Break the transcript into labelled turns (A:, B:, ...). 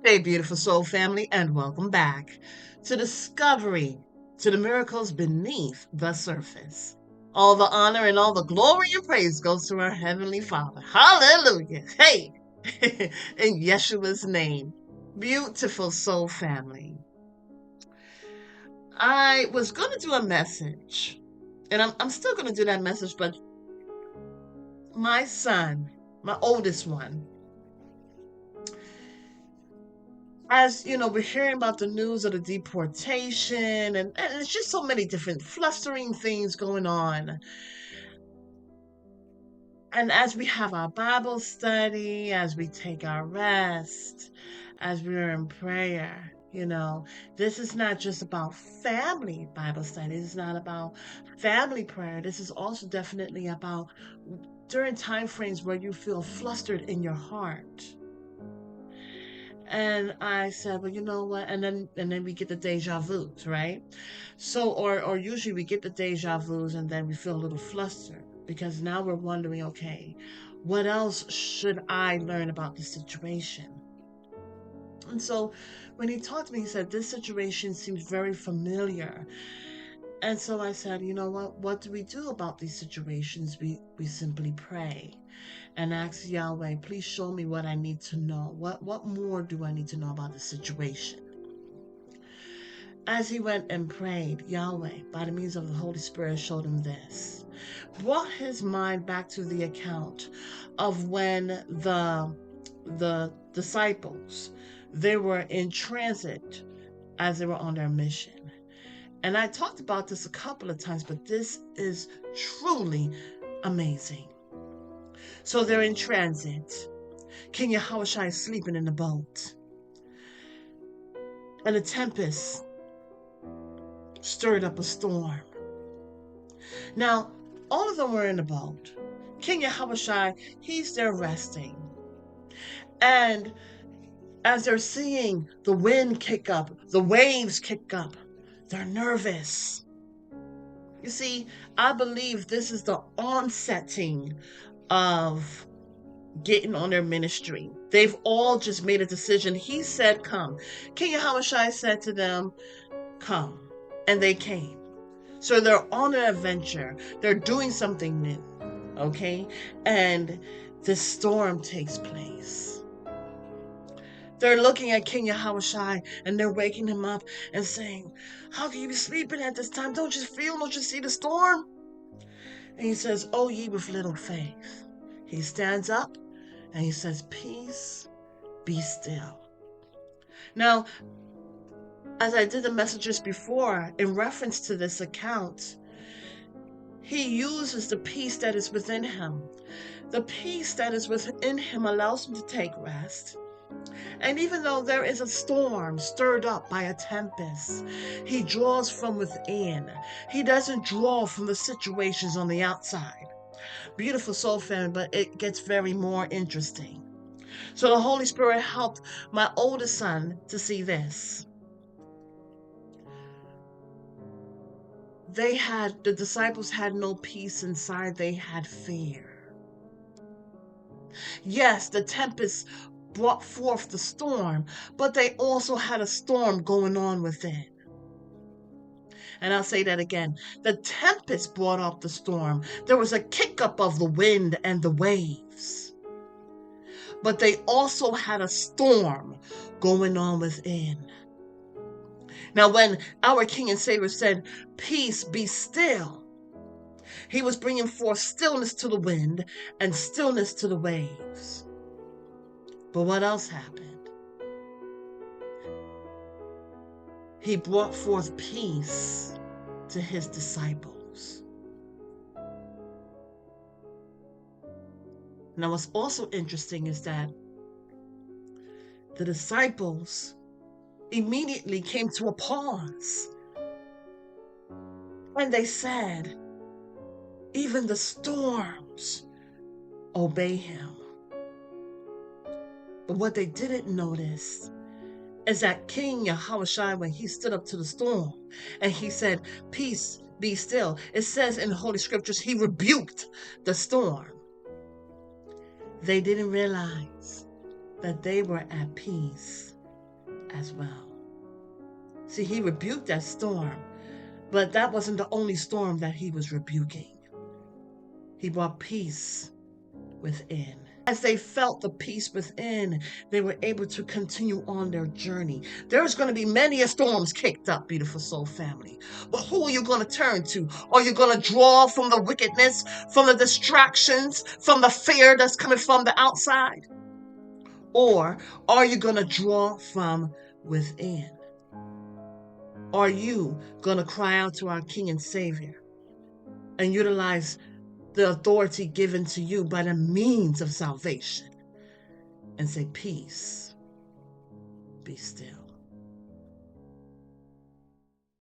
A: Hey, beautiful soul family, and welcome back to Discovery, to the miracles beneath the surface. All the honor and all the glory and praise goes to our Heavenly Father. Hallelujah. Hey, in Yeshua's name. Beautiful soul family. I was going to do a message, and I'm still going to do that message, but my son, my oldest one, as you know, we're hearing about the news of the deportation, and it's just so many different flustering things going on. And as we have our Bible study, as we take our rest, as we're in prayer, this is not just about family Bible study. This is not about family prayer. This is also definitely about during time frames where you feel flustered in your heart. And I said, well, you know what? And then we get the deja vus, right? So, or usually we get the deja vus and then we feel a little flustered because now we're wondering, okay, what else should I learn about the situation? And so when he talked to me, he said, this situation seems very familiar. And so I said, you know what do we do about these situations? We simply pray and ask Yahweh, please show me what I need to know. What more do I need to know about the situation? As he went and prayed, Yahweh, by the means of the Holy Spirit, showed him this. Brought his mind back to the account of when the disciples, they were in transit as they were on their mission. And I talked about this a couple of times, but this is truly amazing. So they're in transit. King Yahushua is sleeping in the boat. And a tempest stirred up a storm. Now, all of them were in the boat. King Yahushua, he's there resting. And as they're seeing the wind kick up, the waves kick up, they're nervous. You see, I believe this is the onsetting of getting on their ministry. They've all just made a decision. He said, come. King Yahushua said to them, come. And they came. So they're on an adventure. They're doing something new. Okay? And this storm takes place. They're looking at King Yahushua and they're waking him up and saying, how can you be sleeping at this time? Don't you see the storm? And he says, oh, ye with little faith. He stands up and he says, peace, be still. Now, as I did the messages before, in reference to this account, he uses the peace that is within him. The peace that is within him allows him to take rest. And even though there is a storm stirred up by a tempest, he draws from within. He doesn't draw from the situations on the outside. Beautiful soul family, but it gets very more interesting. So the Holy Spirit helped my oldest son to see this. The disciples had no peace inside, they had fear. Yes, the tempest brought forth the storm, but they also had a storm going on within. And I'll say that again. The tempest brought up the storm. There was a kick up of the wind and the waves. But they also had a storm going on within. Now, when our King and Savior said, peace, be still, he was bringing forth stillness to the wind and stillness to the waves. But what else happened? He brought forth peace to his disciples. Now, what's also interesting is that the disciples immediately came to a pause. And they said, even the storms obey him. But what they didn't notice is that King Yahushua, when he stood up to the storm and he said, peace, be still, it says in the Holy Scriptures, he rebuked the storm. They didn't realize that they were at peace as well. See, he rebuked that storm, but that wasn't the only storm that he was rebuking. He brought peace within. As they felt the peace within, they were able to continue on their journey. There's going to be many storms kicked up, beautiful soul family. But who are you going to turn to? Are you going to draw from the wickedness, from the distractions, from the fear that's coming from the outside? Or are you going to draw from within? Are you going to cry out to our King and Savior and utilize the authority given to you by the means of salvation and say, peace, be still?